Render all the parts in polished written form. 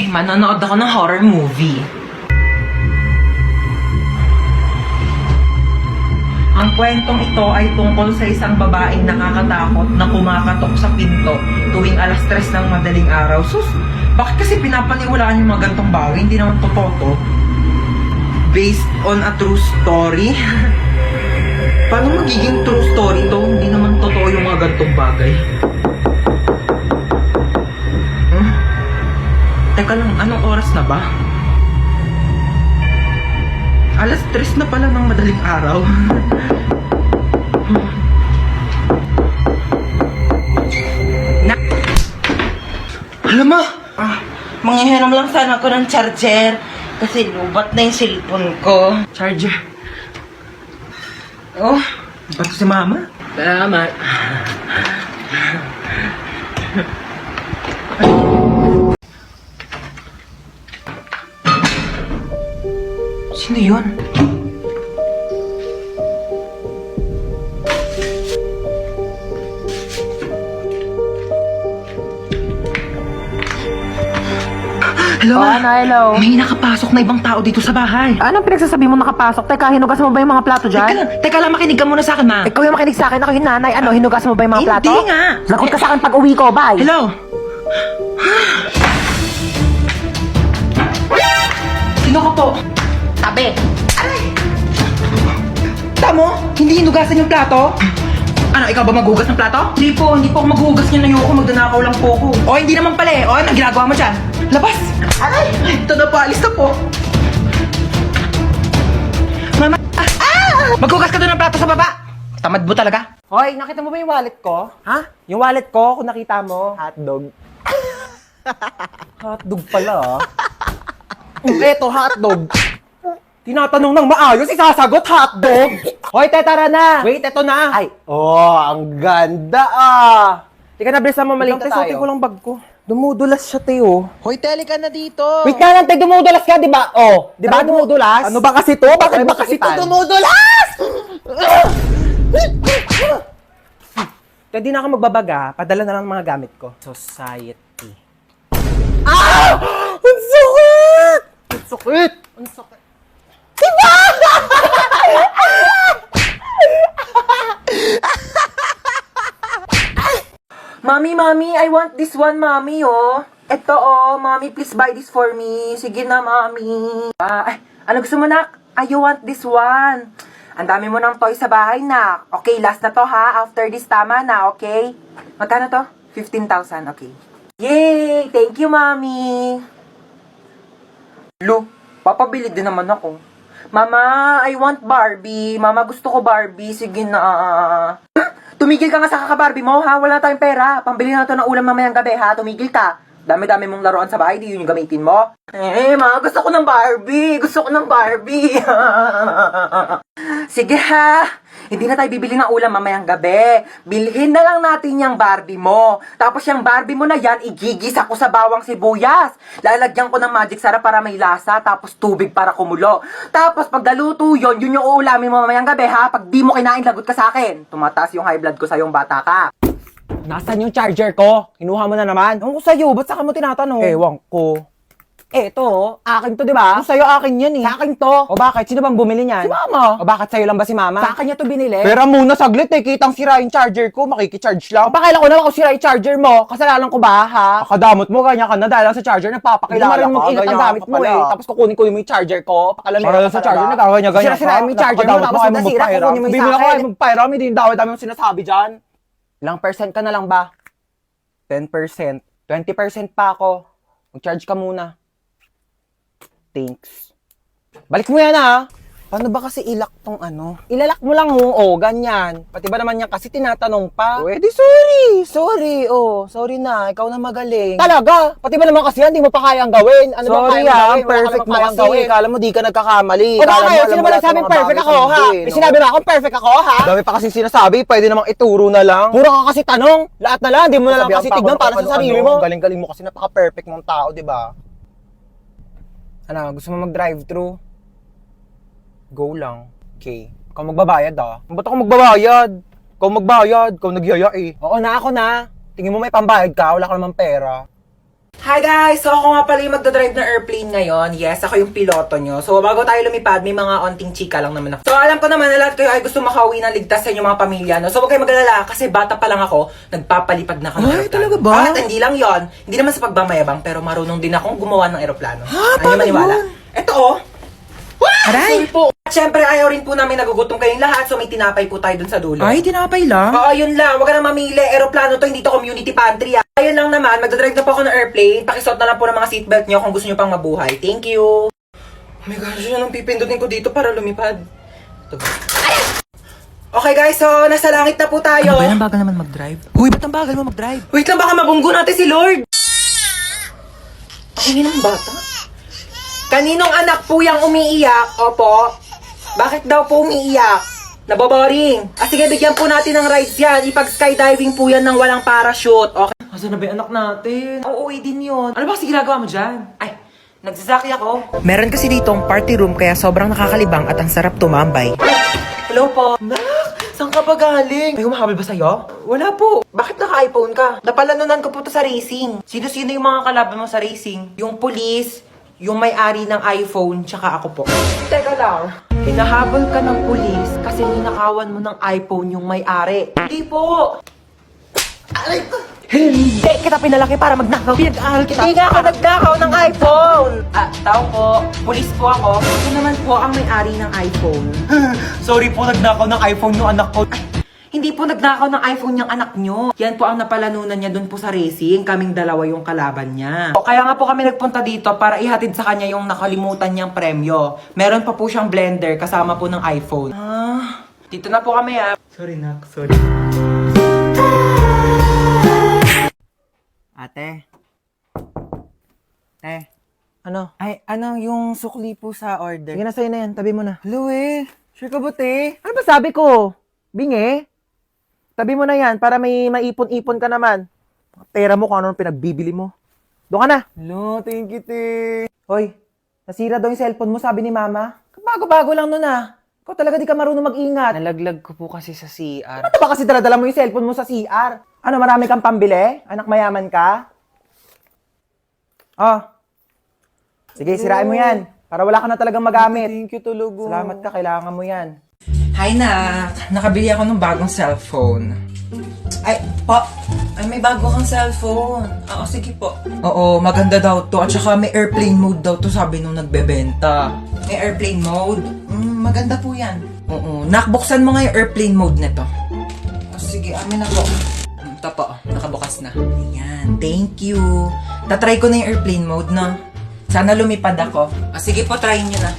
Manonood ako ng horror movie. Ang kwentong ito ay tungkol sa isang babaeng nakakatakot na kumakatok sa pinto tuwing alas 3 ng madaling araw. Sus, bakit kasi pinapaniwalaan yung mga gantong bagay? Hindi naman totoo to. Based on a true story? Paano magiging true story to? Hindi naman totoo yung mga gantong bagay. Teka lang, anong oras na ba? Alas 3 na pala ng madaling araw. Alam mo, Manghihiram lang sana ako ng charger kasi lubat na yung cellphone ko. charger. Oh, ba't si mama? Salamat. Sino yun? Hello? Hello. May nakapasok na ibang tao dito sa bahay. Anong pinagsasabi mo nakapasok? Teka, hinugas mo ba yung mga plato dyan? Teka lang, makinig ka muna sa akin, ma. Ikaw yung makinig sa akin, ako yung nanay. Ano, hinugas mo ba yung mga plato? Hindi nga. Lagot ka sa akin pag uwi ko, bye. Hello? Sino ka po? Tabi. Tamo? Hindi hinugasan yung plato? Ano, ikaw ba maghugas ng plato? Hindi po ako maghugas niyan. Ayoko, magdanakaw lang po ako. O, hindi naman pala eh. O, anong ginagawa mo dyan? Labas! Aray! Ito na po, alis na po. Mama! Maghugas ka doon ng plato sa baba! Tamad mo talaga. Hoy, nakita mo ba yung wallet ko? Ha? Yung wallet ko, kung nakita mo, hotdog. Hotdog pala, ah. Eto, hotdog. Tinatanong ng maayos, isasagot hotdog. Hoy, te, tara na. Wait, eto na. Ay, ang ganda, ah. Tika na, bilis na mamalita tayo. Suotin ko lang bag ko. Dumudulas siya, te, oh. Hoy, teli ka na dito. Wait na lang, te, dumudulas ka, di ba? Oh, di ba dumudulas? Ano ba kasi to? Bakit ba kasi to dumudulas? Te, di na ako magbabaga. Padala na lang mga gamit ko. Society. Ah! Ang sakit! Ang sakit! Ang sakit! Mami, I want this one, Mami, oh. Ito, oh. Mami, please buy this for me. Sige na, Mami. Ano gusto mo, nak? You want this one. Ang dami mo ng toy sa bahay, nak. Okay, last na to, ha? After this, tama na, okay? Magkano to? 15,000, okay. Yay! Thank you, Mami. Lo, papabili din naman ako. Mama, I want Barbie. Mama, gusto ko Barbie. Sige na. Tumigil ka nga sa kaka-Barbie mo, ha? Wala na tayong pera. Pambili na to ng ulam mamayang gabi, ha? Tumigil ka. Dami-dami mong laruan sa bahay, di yun yung gamitin mo. Ma, gusto ko ng Barbie. Gusto ko ng Barbie. Sige, ha? Hindi na tayo bibili ng ulam mamayang gabi. Bilhin na lang natin yung Barbie mo. Tapos yung Barbie mo na yan, igigis ako sa bawang sibuyas. Lalagyan ko ng magic sarap para may lasa, tapos tubig para kumulo. Tapos pag naluto yun yung uulamin mo mamayang gabi, ha? Pag di mo kinain, lagot ka sa akin. Tumataas yung high blood ko sa yung bata ka. Nasaan yung charger ko? Kinuha mo na naman? Ewan ko sa'yo, ba't saka mo tinatanong? Ewan ko. Eto, akin to, di ba? Sa'yo akin yan eh. Sa akin to. O bakit? Sino bang bumili niyan? Si Mama. O bakit sa'yo lang ba si Mama? Sa akin niya to binili. Pero muna saglit eh, kitang sira yung charger ko, makikicharge lang. O pakailan ko naman kung sira yung charger mo. Kasalanan ko ba, ha? Akadamot mo, ganyan ka na dahil lang sa charger, nagpapakilala ka. Hindi mo rin mag-ingat ang gamit mo eh. Tapos kukunin mo yung charger ko, pakalamera ka sa charger, nagkaganyan ka. Sira-sira mo yung charger mo, tapos nasira, kukunin mo yung sa akin. Magpairam, hindi yung dami yung sinasabi dyan. Ilang percent ka na lang ba? 10%. 20% pa ako. Mag-charge ka muna. Thanks. Balik mo yan, ha? Paano ba kasi ilak tong ano? Ilalak mo lang, ganyan. Pati ba naman yan kasi tinatanong pa? Pwede, sorry, sorry na, ikaw na magaling. Talaga? Pati ba naman kasi yan, di mo pa kayang gawin? Ano sorry, ba kaya perfect mo kasi. Kala mo di ka nagkakamali. O bakit? Sino ba nagsabing perfect ako, ha? May sinabi ba akong perfect ako, ha? Dami pa kasi sinasabi, pwede namang ituro na lang. Puro ka kasi tanong, lahat na lang, di mo na lang kasi tignan para sa sarili mo. Galing-galing mo kasi napaka-perfect mong tao, di ba? Ano, gusto mo mag-drive-thru? Go lang. Okay. Ikaw magbabayad, ah. Ba't ako magbabayad? Ikaw magbayad. Ikaw nagyaya, eh. Oo na, ako na. Tingin mo may pambayad ka, wala ka namang pera. Hi guys! So ako nga pala yung magdadrive ng airplane ngayon. Yes, ako yung piloto nyo. So bago tayo lumipad, may mga onting chika lang naman ako. So alam ko naman na lahat kayo ay gusto makauwi ng ligtas sa inyong mga pamilya. No? So huwag kayo mag-alala kasi bata pa lang ako, nagpapalipad na ako ng Ay, aeroplano. talaga ba? At hindi lang yon, hindi naman sa pagmamayabang, pero marunong din akong gumawa ng aeroplano. Ha? Ano Paano maniwala? yun? Ito oh! Aray! Sorry po. At syempre ayaw rin po namin nagugutom kayong lahat, so may tinapay po tayo dun sa dulo. Ay, tinapay lang. Oo, yun lang. Huwag ka na mamili. Aeroplano to, hindi to community pantry. Ah. Ayun lang naman, magdadrive na po ako ng airplane. Pakisuot na lang po ng mga seatbelt nyo kung gusto nyo pang mabuhay. Thank you. Oh my gosh, yun ang pipindutin ko dito para lumipad. Ito ba? Okay guys, so nasa langit na po tayo. Ano ba yan? Ang bagal naman mag-drive. Uy, ba't ang bagal mo mag-drive? Wait lang, baka mabunggo natin si Lord. Ang ingin ng bata. Kaninong anak po yung umiiyak? Opo. Bakit daw po umiiyak? Naboboring. Sige, bigyan po natin ng rides yan. Ipag-skydiving po yan ng walang parachute. Okay. Asa na ba yung anak natin? Uuwi din yun. Ano ba kasi ginagawa mo dyan? Ay, nagsasaki ako. Meron kasi ditong party room kaya sobrang nakakalibang at ang sarap tumambay. Hello po. Nak, saan ka ba galing? May humahabol ba sa'yo? Wala po. Bakit naka-iPhone ka? Napalanunan ko po to sa racing. Sino-sino yung mga kalaban mo sa racing? Yung police, yung may-ari ng iPhone, tsaka ako po. Teka lang. Hinahabol ka ng police kasi ninakawan mo ng iPhone yung may-ari. Hindi po. Aray ko. Hindi kita pinalaki para magnakaw. Pinag-aaral kita. Hindi nga ako nagnakaw ng iPhone. Tao po. Police po ako. Ako naman po ang may-ari ng iPhone. Sorry po, nagnakaw ng iPhone yung anak ko. Hindi po nagnakaw ng iPhone yung anak nyo. Yan po ang napalanunan niya dun po sa racing. Kaming dalawa yung kalaban niya. Kaya nga po kami nagpunta dito para ihatid sa kanya yung nakalimutan niyang premyo. Meron pa po siyang blender kasama po ng iPhone. Dito na po kami ah. Sorry, Nak. Sorry. Ate. Ano? Ay, ano yung sukli po sa order? Sige na sa'yo na yan. Tabi mo na. Hello eh. Sure ka ba, te? Ano ba sabi ko? Bingi? Tabi mo na yan para may maipon-ipon ka naman. Pera mo kung ano pinagbibili mo. Doon ka na. Hello, thank you, te. Hoy, nasira daw yung cellphone mo, sabi ni mama. Bago-bago lang nun ah. Ikaw talaga di ka marunong mag-ingat. Nalaglag ko po kasi sa CR. Ano ba kasi daladala mo yung cellphone mo sa CR? Ano, marami kang pambili? Anak mayaman ka? Oh. Sige, sirain mo yan. Para wala ka na talagang magamit. Thank you, Tulugo. Salamat ka, kailangan mo yan. Hi na. Nakabili ako ng bagong cellphone. Ay, po. Ay, may bago kang cellphone. Oo, sige po. Oo, maganda daw to. At saka may airplane mode daw to, sabi nung nagbebenta. May airplane mode? Maganda po yan. Oo. Nakbuksan mo nga yung airplane mode nito. Sige, amin na po. Ito po, nakabukas na. Ayan, thank you. Tatry ko na yung airplane mode, no? Sana lumipad ako. Sige po, try nyo na.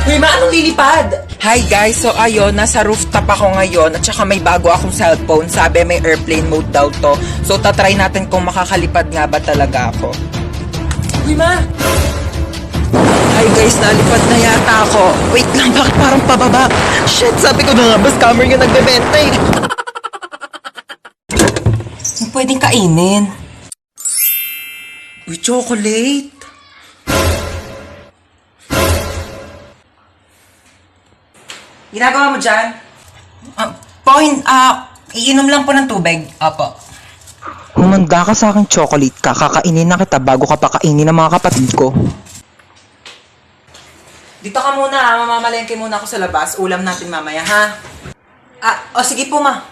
Uy, anong lilipad? Hi guys, so ayun, nasa rooftop ako ngayon at saka may bago akong cellphone. Sabi may airplane mode daw to. So tatry natin kung makakalipad nga ba talaga ako. Uy, ma! Hi guys, nalipad na yata ako. Wait lang, bakit parang pababa? Shit, sabi ko na nga, ba scammer yung nagbebenta eh. Pwedeng kainin. Uy, chocolate. Ginagawa mo dyan? Iinom lang po ng tubig. Opo. Humanda ka sa akin chocolate ka, kakainin na kita bago ka pakainin ng mga kapatid ko. Dito ka muna ha, mamamalengke muna ako sa labas. Ulam natin mamaya ha. Sige po ma.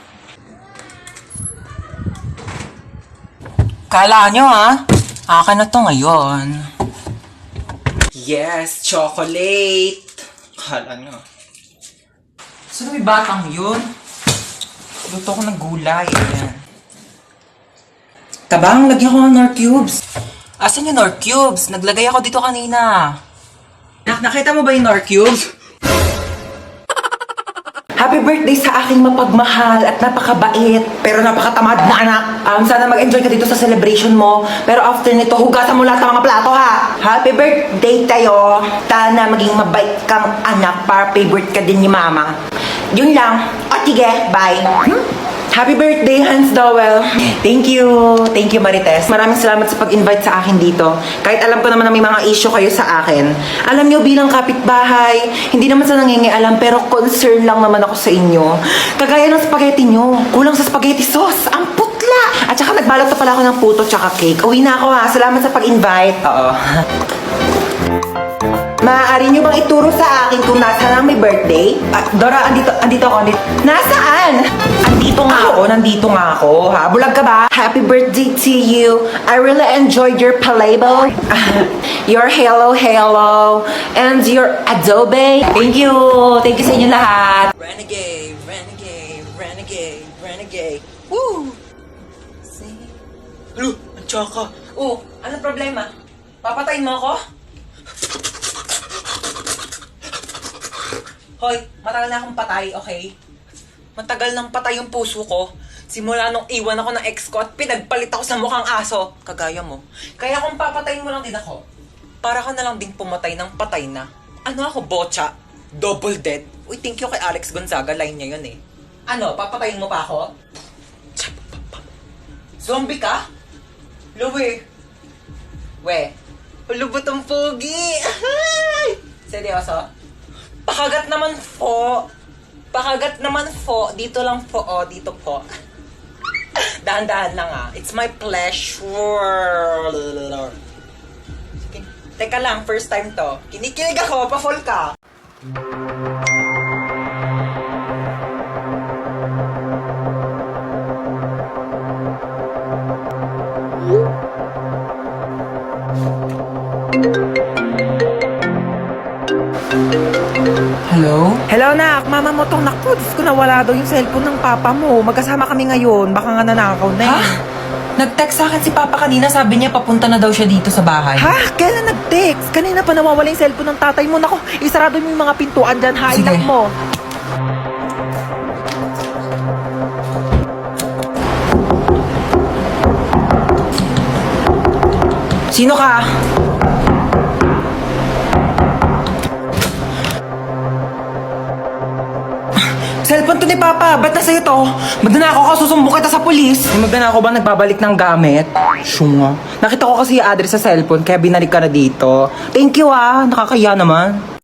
Kala nyo ha, akin na to ngayon. Yes, chocolate. Kala nyo. Saan may batang yun? Luto ko ng gulay. Ayan. Tabang, lagyan ko ng Nor Cubes. Asan yung Nor Cubes? Naglagay ako dito kanina. Nakita mo ba yung Nor Cubes? Happy birthday sa aking mapagmahal at napakabait pero napakatamad na anak. Sana mag-enjoy ka dito sa celebration mo. Pero after nito, hugasan mo lahat ng mga plato ha. Happy birthday tayo. Sana maging mabait kang anak para favorite ka din ni mama. Yun lang. O sige, bye. Happy birthday, Hans Dowell. Thank you. Thank you, Marites. Maraming salamat sa pag-invite sa akin dito. Kahit alam ko naman na may mga issue kayo sa akin. Alam nyo, bilang kapitbahay, hindi naman sa nangingialam, pero concern lang naman ako sa inyo. Kagaya ng spaghetti nyo, kulang sa spaghetti sauce. Ang putla Bakla! At saka nagbalot na pala ako ng puto tsaka cake. Uwi na ako ha. Salamat sa pag-invite. Oo. Maaari niyo bang ituro sa akin kung nasaan ang may birthday? Dora, andito ako. Nasaan? Nandito nga ako. Ha? Bulag ka ba? Happy birthday to you. I really enjoyed your playbo. Your hello. And your adobe. Thank you sa inyo lahat. Renegade. Woo! See? Hello, ang tsaka. Oh, anong problema? Papatayin mo ako? Hoy, matagal na akong patay, okay? Matagal nang patay yung puso ko. Simula nung iwan ako ng ex ko at pinagpalit ako sa mukhang aso. Kagaya mo. Kaya kung papatayin mo lang din ako, para ka na lang din pumatay ng patay na. Ano ako, bocha? Double dead? Uy, thank you kay Alex Gonzaga. Line niya yun eh. Ano, papatayin mo pa ako? Zombie ka? Luwi. We. Ulubot ang pogi. Seryoso? Pakagat naman po. Dito lang po, oh. Dito po. Dahan-dahan lang ah. It's my pleasure. Teka lang, first time to. Kinikilig ako, pa-fall ka. Hello? Hello, nak. Mama mo tong naku. Diyos ko, nawala daw yung cellphone ng papa mo. Magkasama kami ngayon. Baka nga nanakaw na Ha? eh. Nag-text sa akin si Papa kanina, sabi niya papunta na daw siya dito sa bahay. Ha? Kailan nag-text? Kanina pa nawawala yung cellphone ng tatay mo. Naku, isarado mo yung mga pintuan dyan. Highlight Sige. mo. Sino ka? Cellphone to ni Papa, ba't nasa ito? Magnanakaw ka, susumbong kita sa pulis. May magnanakaw ba nagbabalik ng gamit? Syunga. Nakita ko kasi yung address sa cellphone, kaya binalik ka na dito. Thank you ah, nakakaya naman.